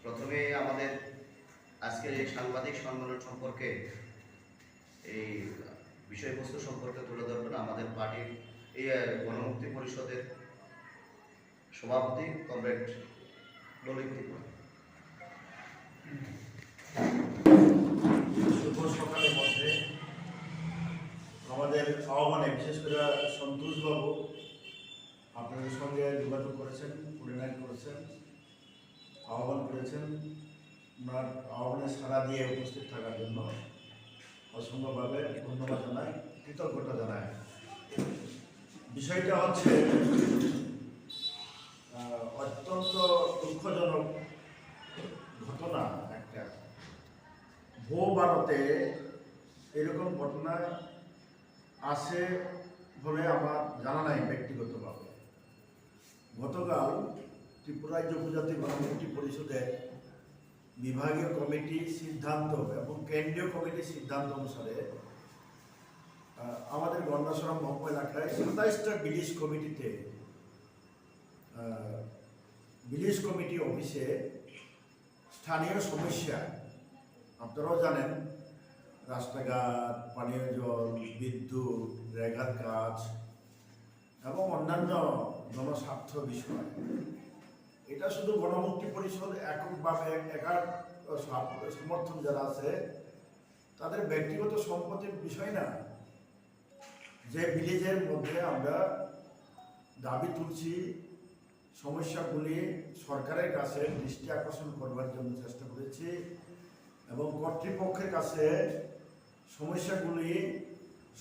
প্রথমে আমাদের আজকের এই সাংবাদিক সম্মেলন সম্পর্কে এই বিষয়বস্তু সম্পর্কে তুলে ধরবেন আমাদের পার্টির এই গণমুক্তি পরিষদের সভাপতি কমরেড ললিত ত্রিপুরা। শুভ সকালের মধ্যে আমাদের আহ্বানে বিশেষ করে সন্তোষবাবু আপনাদের সঙ্গে যোগাযোগ করেছেন, কোঅর্ডিনেট করেছেন, আহ্বান করেছেন। ওনার আহ্বানে সাড়া দিয়ে উপস্থিত থাকার জন্য অসংখ্যভাবে ধন্যবাদ জানাই, কৃতজ্ঞতা জানাই। বিষয়টা হচ্ছে অত্যন্ত দুঃখজনক ঘটনা একটা। ভূ ভারতে এরকম ঘটনা আছে বলে আমার জানা নাই ব্যক্তিগতভাবে। গতকাল ত্রিপুরা রাজ্য উপজাতি গণমুক্তি পরিষদের বিভাগীয় কমিটির সিদ্ধান্ত এবং কেন্দ্রীয় কমিটির সিদ্ধান্ত অনুসারে আমাদের গন্ডাসরা মহকুমা এলাকায় 27টা ভিলেজ কমিটিতে ভিলেজ কমিটি অফিসে স্থানীয় সমস্যা, আপনারাও জানেন, রাস্তাঘাট, পানীয় জল, বিদ্যুৎ, রেগার কাজ এবং অন্যান্য জনস্বার্থ বিষয়। এটা শুধু গণমুক্তি পরিষদ এককভাবে একার সমর্থন যারা আছে তাদের ব্যক্তিগত সম্পত্তির বিষয় না। যে ভিলেজের মধ্যে আমরা দাবি তুলছি, সমস্যাগুলি সরকারের কাছে দৃষ্টি আকর্ষণ করবার জন্য চেষ্টা করেছি এবং কর্তৃপক্ষের কাছে সমস্যাগুলি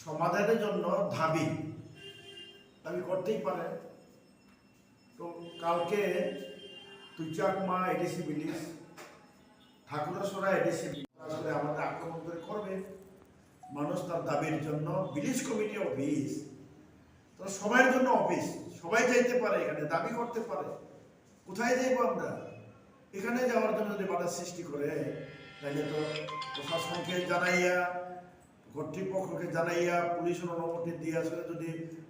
সমাধানের জন্য দাবি করতেই পারে। তো কালকে তুইচাকমা এডিসি ভিলেজ, ঠাকুরসরা এডিসি আসলে আমাদের আক্রমণ করে করবে মানুষ তার দাবির জন্য। ভিলেজ কমিটি অফিস তো সবার জন্য অফিস, সবাই যাইতে পারে, এখানে দাবি করতে পারে। কোথায় যাইব আমরা? এখানে যাওয়ার জন্য যদি বাধা সৃষ্টি করে তাহলে তো প্রশাসনকে জানাইয়া, কর্তৃপক্ষকে জানাইয়া, পুলিশের অনুমতি দিয়ে আসলে যদি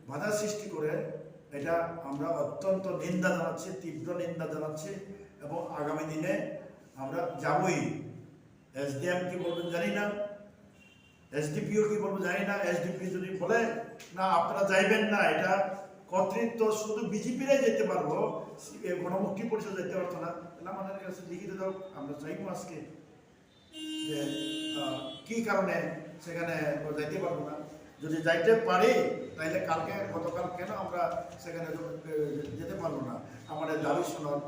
বাধা সৃষ্টি করে, এটা আমরা অত্যন্ত নিন্দা জানাচ্ছি, তীব্র নিন্দা জানাচ্ছি এবং আগামী দিনে আমরা যাবই। এসডিএম কি বলবেন জানি না, এসডিপিও কি বলবো জানি না। এসডিপি যদি বলে না আপনারা যাইবেন না, এটা কর্তৃত্ব শুধু বিজেপিরাই যেতে পারবো, গণমুক্তি পরিষদ যেতে পারতো না, তাহলে আমাদের কাছে লিখিত দাও, আমরা চাইবো আজকে যে কি কারণে সেখানে যাইতে পারবো না। যদি যাইতে পারি তাহলে কালকে, গতকাল কেন আমরা সেখানে যেতে পারবো না? আমাদের দাবি শোনার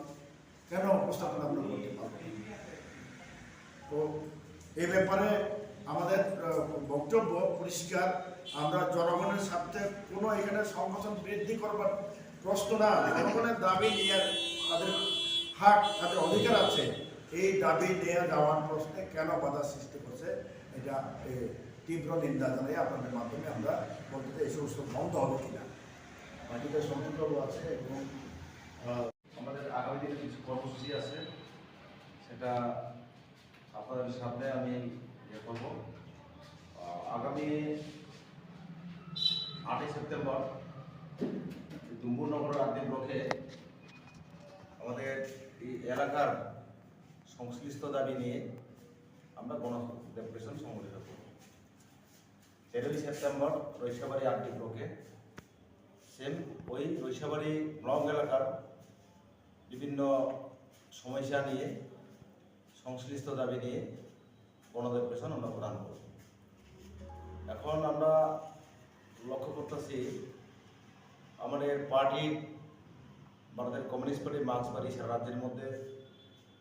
কেন উপস্থাপন আমরা করতে পারবো? তো এই ব্যাপারে আমাদের বক্তব্য পরিষ্কার। আমরা জনগণের স্বার্থে কোনো এখানে সংগঠন বৃদ্ধি করবার প্রশ্ন না। জনগণের দাবি নিয়ে তাদের হক, তাদের অধিকার আছে, এই দাবি নিয়ে যাওয়ার প্রশ্নে কেন বাধা সৃষ্টি করছে, এটা তীব্র নিন্দা জানাই। আপনাদের মাধ্যমে আমরা বলতে চাই এই সমস্ত বন্ধ হবে কিনা। বাকিটা সন্তোষবাবু আছে এবং আমাদের আগামী দিনে কিছু কর্মসূচি আছে, সেটা আপনাদের সামনে আমি ইয়ে করব। আগামী 8ই সেপ্টেম্বর দুম্বুরনগর আদি ব্লকে আমাদের এই এলাকার সংশ্লিষ্ট দাবি নিয়ে আমরা গণডেপুটেশন সংগঠিত করব। 13ই সেপ্টেম্বর রৈশাবাড়ি আড্ডি ব্লকে সেম ওই রৈশাবাড়ি ব্লক এলাকার বিভিন্ন সমস্যা নিয়ে, সংশ্লিষ্ট দাবি নিয়ে গণডেপুটেশন আমরা প্রদান করব। এখন আমরা লক্ষ্য করতেছি আমাদের পার্টির, ভারতের কমিউনিস্ট পার্টি মার্ক্সবাদী সারা রাজ্যের মধ্যে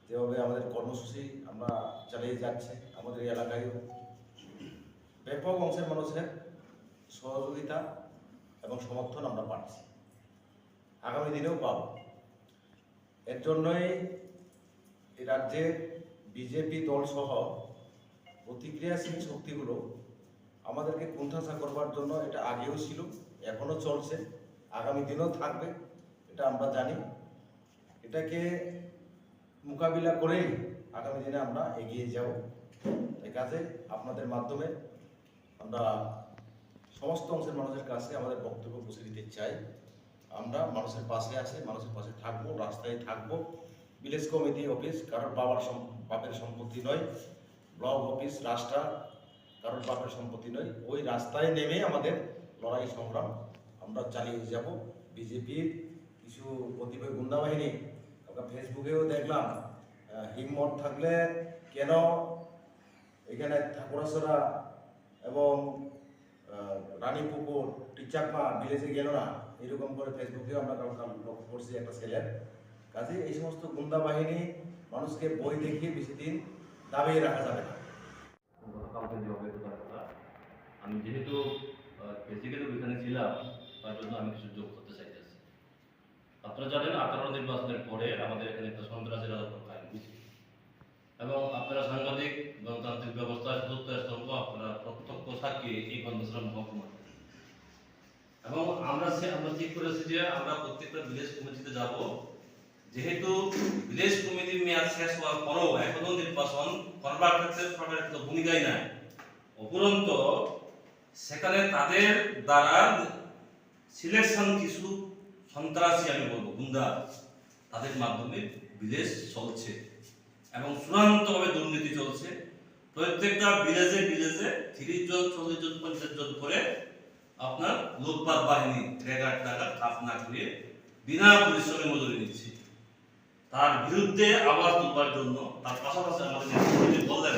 যেভাবে আমাদের কর্মসূচি আমরা চালিয়ে যাচ্ছে, আমাদের এই এলাকায় ব্যাপক অংশের মানুষের সহযোগিতা এবং সমর্থন আমরা পাচ্ছি, আগামী দিনেও পাব। এর জন্যই এই রাজ্যের বিজেপি দল সহ প্রতিক্রিয়াশীল শক্তিগুলো আমাদেরকে কুণ্ঠাসা করবার জন্য, এটা আগেও ছিল, এখনও চলছে, আগামী দিনেও থাকবে, এটা আমরা জানি। এটাকে মোকাবিলা করেই আগামী দিনে আমরা এগিয়ে যাব। এই কাজে আপনাদের মাধ্যমে আমরা সমস্ত অংশের মানুষের কাছে আমাদের বক্তব্য পৌঁছে দিতে চাই। আমরা মানুষের পাশে আছি, মানুষের পাশে থাকবো, রাস্তায় থাকবো, ভিলেজ কমিটি অফিস কারোর বাপের সম্পত্তি নয়, ব্লক অফিস রাস্তা কারোর বাপের সম্পত্তি নয়। ওই রাস্তায় নেমে আমাদের লড়াই সংগ্রাম আমরা চালিয়ে যাব। বিজেপির কিছু কতিপয় গুন্ডা বাহিনী, আমরা ফেসবুকেও দেখলাম, হিম্মত থাকলে কেন এখানে ঠাকুরাসরা এবং রানীপুকুর টিচাকমা ভিলেজে গেল না, এরকম করে ফেসবুকেও আমরা লক্ষ্য করছি একটা ছেলের কাজে। এই সমস্ত গুন্ডা বাহিনী মানুষকে বই দেখিয়ে বেশি দিন দাবিয়ে রাখা যাবে না। গতকালকে যে অবৈধতার কথা, আমি যেহেতু বেসিক্যালি ওইখানে ছিলাম, তার জন্য আমি কিছু যোগ করতে চাইতেছি। আপনারা জানেন 18 নির্বাচনের পরে আমাদের এখানে একটা সন্ত্রাসী রাজত্ব কায়েম হয়েছে এবং আপনারা সাংবাদিক গণতান্ত্রিক ব্যবস্থায় চতুর্থ স্তম্ভ, আপনারা প্রত্যক্ষ সাক্ষী এই গণতন্ত্র মহকুমা। এবং আমরা ঠিক করেছি যে আমরা প্রত্যেকটা ভিলেজ কমিটিতে যাব। যেহেতু ভিলেজ কমিটির মেয়াদ শেষ হওয়ার পরেও এখনো নির্বাচন করবার ক্ষেত্রে সরকারের কোনো ভূমিকাই নাই, উপরন্ত সেখানে তাদের দ্বারা সিলেকশন কিছু সন্ত্রাসী, আমি বলবো গুন্ডা, তাদের মাধ্যমে ভিলেজ চলছে এবং চূড়ান্তভাবে দুর্নীতি চলছে। প্রত্যেকটা ভিলেজে 30 জন 40 জন 50 জন করে আপনার লুটপাট বাহিনী ট্রেগার টাকা কাজ না করে বিনা পরিশ্রমে মজুরি নিচ্ছে। তার বিরুদ্ধে আওয়াজ তুলবার জন্য তার পাশাপাশি আমাদের নেতৃত্বে বললেন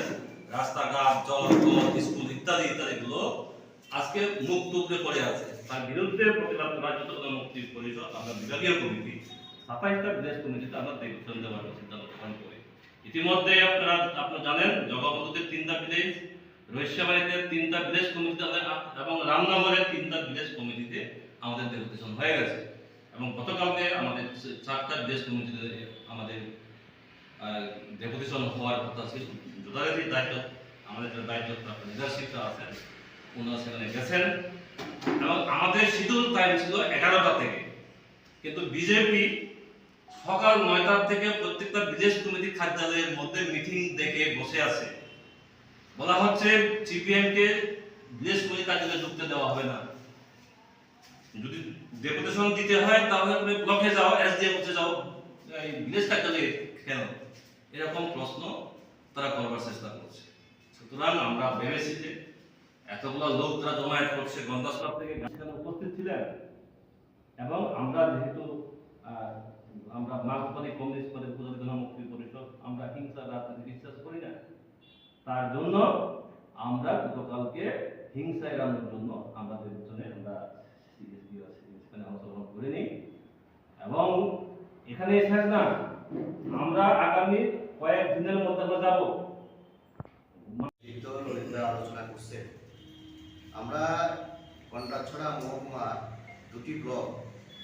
রাস্তাঘাট, জলপথ, স্কুল ইত্যাদি ইত্যাদিগুলো আজকে মুখ টুকরে পড়ে আছে। তার বিরুদ্ধে প্রতিবাদ করার জন্য মুক্তি পরিষদ, আমরা বিভাগীয় কমিটি 27টা ভিলেজ কমিটিতে আমরা দেখুন দেওয়ার সিদ্ধান্ত গ্রহণ করি। ইতিমধ্যে আপনারা জানেন জগবন্ধুতে 3টা ভিলেজ, রহস্যবাড়িতে 3টা ভিলেজ কমিটিতে এবং রামনগরের 3টা ভিলেজ কমিটিতে আমাদের ডেপুটেশন হয়ে গেছে এবং গতকালকে আমাদের 4টা ভিলেজ কমিটিতে আমাদের ডেপুটেশন হওয়ার কথা ছিল। যথারীতি দায়িত্ব, আমাদের যে দায়িত্বপ্রাপ্ত লিডারশিপটা আছে ওনারা সেখানে গেছেন এবং আমাদের শিডিউল টাইম ছিল 11টা থেকে, কিন্তু বিজেপি সকাল 9টা থেকে প্রত্যেকটা ভিলেজ কমিটি কার্যালয়ের মধ্যে মিটিং দেখে বসে আছে। বলা হচ্ছে সিপিএম কে ভিলেজ কমিটি কার্যালয়ে ঢুকতে দেওয়া হবে না, যদি ডেপুটেশন দিতে হয় তাহলে আপনি ব্লকে যাও, এসডিএম অফিসে যাও, এই ভিলেজ কার্যালয়ে কেন? এরকম প্রশ্ন তারা করবার চেষ্টা করছে। সুতরাং আমরা ভেবেছি যে এতগুলো লোক তারা জমায়েত করছে, গন্ডাসপাড় থেকে সেখানে উপস্থিত ছিলেন এবং আমরা যেহেতু আমরা মার্কসবাদী কমিউনিস্ট পদের উপজাতি জনমুক্তি পরিষদ, আমরা হিংসা রাজনীতি বিশ্বাস করি না। তার জন্য আমরা গতকালকে হিংসা এড়ানোর জন্য আমাদের পিছনে আমরা সেখানে অংশগ্রহণ করে নিই এবং এখানে শেষ না, আমরা আগামী কয়েকদিনের মধ্যে আমরা যাব। আলোচনা করছে আমরা কন্টাছড়া মহকুমার 2টি ব্লক,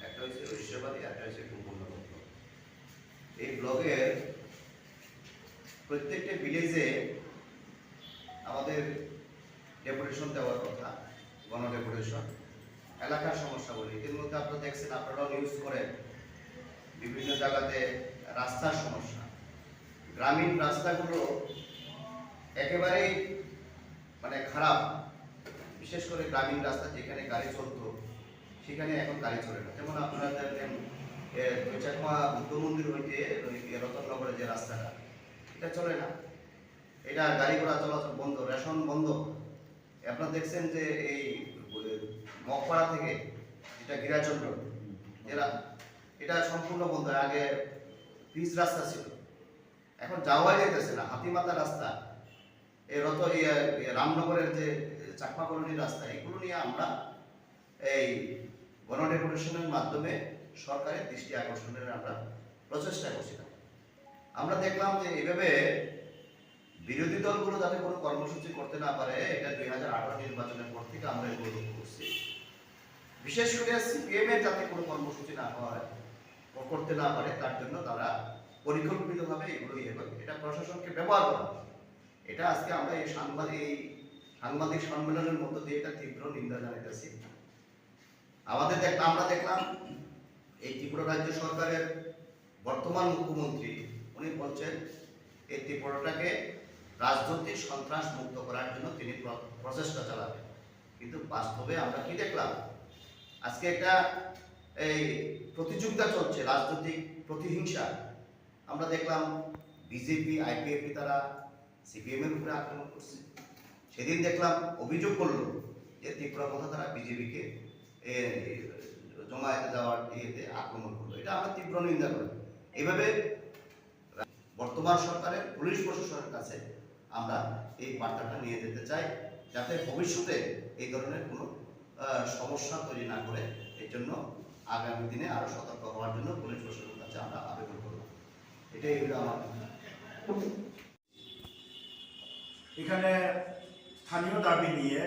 একটা হচ্ছে রহস্যবাদী, একটা হচ্ছে কুম্ভনগর ব্লক। এই ব্লকের প্রত্যেকটা ভিলেজে আমাদের ডেপুটেশন দেওয়ার কথা, গণ ডেপুটেশন, এলাকার সমস্যা বলি। এর মধ্যে আপনারা দেখছেন, আপনারাও নিউজ করেন, বিভিন্ন জায়গাতে রাস্তার সমস্যা, গ্রামীণ রাস্তাগুলো একেবারেই মানে খারাপ। বিশেষ করে গ্রামীণ রাস্তা যেখানে গাড়ি চলতো সেখানে এখন গাড়ি চলে না। যেমন আপনারা দেখেন চাকমা বুদ্ধ মন্দির হইতে রতননগরের যে রাস্তাটা, এটা চলে না, এটা গাড়ি ঘোড়া চলাচল বন্ধ, রেশন বন্ধ। আপনারা দেখছেন যে এই মগপাড়া থেকে যেটা গিরাচন্দ্র, এটা সম্পূর্ণ বন্ধ। আগে পিচ রাস্তা ছিল, এখন যাওয়াই যেতেছে না, হাতিমাতা রাস্তা, এই রামনগরের যে চাকমা কলোনির রাস্তা, এগুলো নিয়ে আমরা এই গণ ডেপুটেশনের মাধ্যমে সরকারের দৃষ্টি আকর্ষণের আমরা প্রচেষ্টা করছিলাম। আমরা দেখলাম যে এইভাবে বিরোধী দলগুলো যাতে কোনো কর্মসূচি করতে না পারে, এটা 2018 নির্বাচনের পর থেকে আমরা এগুলো লক্ষ্য করছি। বিশেষ করে সিপিএম এর যাতে কোনো কর্মসূচি না হয়, করতে না পারে, তার জন্য তারা পরিকল্পিতভাবে এগুলো এটা প্রশাসনকে ব্যবহার করা। এটা আজকে আমরা এই সাংবাদিক সম্মেলনের মধ্য দিয়ে এটা তীব্র নিন্দা জানাইতেছি। আমরা দেখলাম এই ত্রিপুরা রাজ্য সরকারের বর্তমান মুখ্যমন্ত্রী উনি বলছেন এই ত্রিপুরাটাকে রাজনৈতিক সন্ত্রাস মুক্ত করার জন্য তিনি প্রচেষ্টা চালাবেন, কিন্তু বাস্তবে আমরা কি দেখলাম? আজকে একটা এই প্রতিযোগিতা চলছে, রাজনৈতিক প্রতিহিংসা। আমরা দেখলাম বিজেপি আইপিএফ তারা সিপিএম এর উপরে আক্রমণ করছে। সেদিন দেখলাম অভিযোগ করলো যে ত্রিপুরা কথা তারা বিজেপিকে জমায়েতে যাওয়ার ইয়েতে আক্রমণ করলো। এটা আমরা তীব্র নিন্দা করি। এইভাবে বর্তমান সরকারের পুলিশ প্রশাসনের কাছে আমরা এই বার্তাটা নিয়ে যেতে চাই, যাতে ভবিষ্যতে এই ধরনের কোনো সমস্যা তৈরি না করে। এর জন্য আগামী দিনে আরো সতর্ক হওয়ার জন্য পুলিশ প্রশাসনের কাছে আমরা আবেদন করব। এটাই হলো আমার। এখানে স্থানীয় দাবি নিয়ে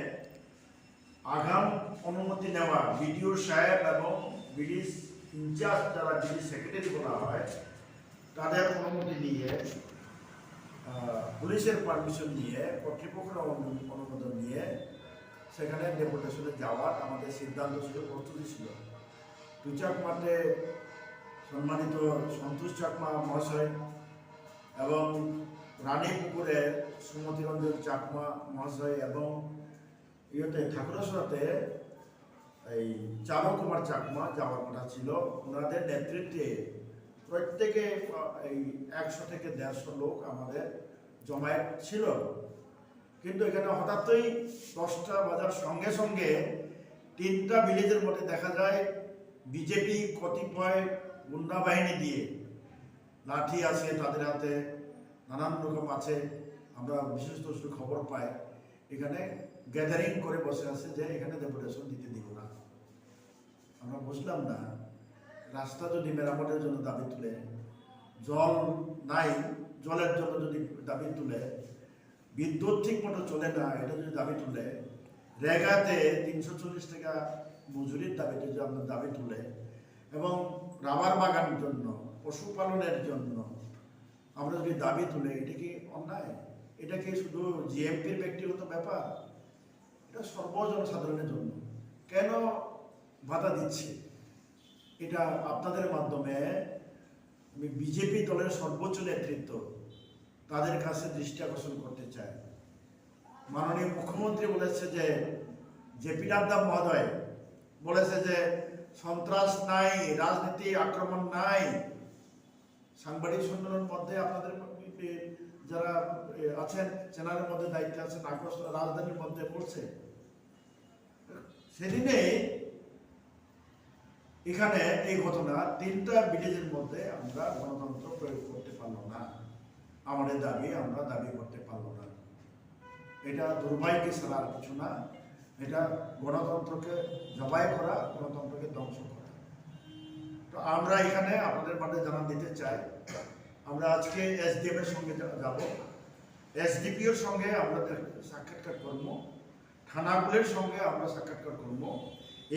আগাম অনুমতি নেওয়া বিডিও সাহেব এবং বিডিস ইনচার্জ যারা বিডি সেক্রেটারি বলা হয় তাদের অনুমতি নিয়ে পুলিশের পারমিশন নিয়ে কর্তৃপক্ষের অনুমোদন নিয়ে সেখানে ডেপুটেশনে যাওয়ার আমাদের সিদ্ধান্ত ছিল, প্রস্তুতি ছিল। টুচাক মাঠে সম্মানিত সন্তোষ চাকমা মহাশয় এবং রানীপুকুরে সুমতি রঞ্জন চাকমা মহাশয় এবং ঠাকুরসরাতে এই চারু কুমার চাকমা যাওয়ার কথা ছিল। ওনাদের নেতৃত্বে প্রত্যেকে এই 100 থেকে 150 লোক আমাদের জমায়েত ছিল। কিন্তু এখানে হঠাৎই 10টা বাজার সঙ্গে সঙ্গে 3টা ভিলেজের মধ্যে দেখা যায় বিজেপি কতিপয় গুন্ডা বাহিনী দিয়ে, লাঠি আছে তাদের হাতে, নানান রকম আছে। আমরা বিশেষ খবর পাই এখানে গ্যাদারিং করে বসে আছে যে এখানে ডেপুটেশন দিতে দিব না। আমরা বুঝলাম না, রাস্তা যদি মেরামতের জন্য দাবি তুলে, জল নাই জলের জন্য যদি দাবি তুলে, বিদ্যুৎ ঠিক মতো চলে না এটা যদি দাবি তুলে, রেগাতে 340 টাকা মজুরির দাবিতে যদি আমরা দাবি তুলে, এবং রাবার বাগানের জন্য, পশুপালনের জন্য আমরা যদি দাবি তুলে, এটা কি অন্যায়? এটা কি শুধু জিএমপির ব্যক্তিগত ব্যাপার? এটা সর্বজনসাধারণের জন্য। কেন বাধা দিচ্ছি? এটা আপনাদের মাধ্যমে আমি বিজেপি দলের সর্বোচ্চ নেতৃত্ব তাদের কাছে দৃষ্টি আকর্ষণ করতে চাই। মাননীয় মুখ্যমন্ত্রী বলেছে যে জেপি নাড্ডা মহোদয় বলেছে যে সন্ত্রাস নাই, রাজনীতি আক্রমণ নাই। সাংবাদিক সম্মেলনের মধ্যে আপনাদের যারা আছেন চ্যানেলের মধ্যে দায়িত্বে আছেন, আগরতলা রাজধানীর মধ্যে পড়ছে। সেদিনে এখানে এই ঘটনা 3টা ভিলেজের মধ্যে আমরা গণতন্ত্র প্রয়োগ করতে পারলো না। আমাদের দাবি আমরা দাবি করতে পারলো না। এটা দুর্ভাগ্য ছাড়া আর কিছু না। এটা গণতন্ত্রকে জবাই করা, গণতন্ত্রকে ধ্বংস করা। তো আমরা এখানে আপনাদের মাঝে জানান দিতে চাই, আমরা আজকে এসডিএম এর সঙ্গে যাব, এসডিপিওর সঙ্গে আমরা সাক্ষাৎকার করবো, থানাগুলির সঙ্গে আমরা সাক্ষাৎকার করবো।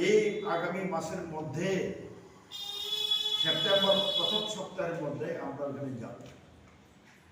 এই আগামী মাসের মধ্যে, সেপ্টেম্বর প্রথম সপ্তাহের মধ্যে আমরা ওখানে যাব।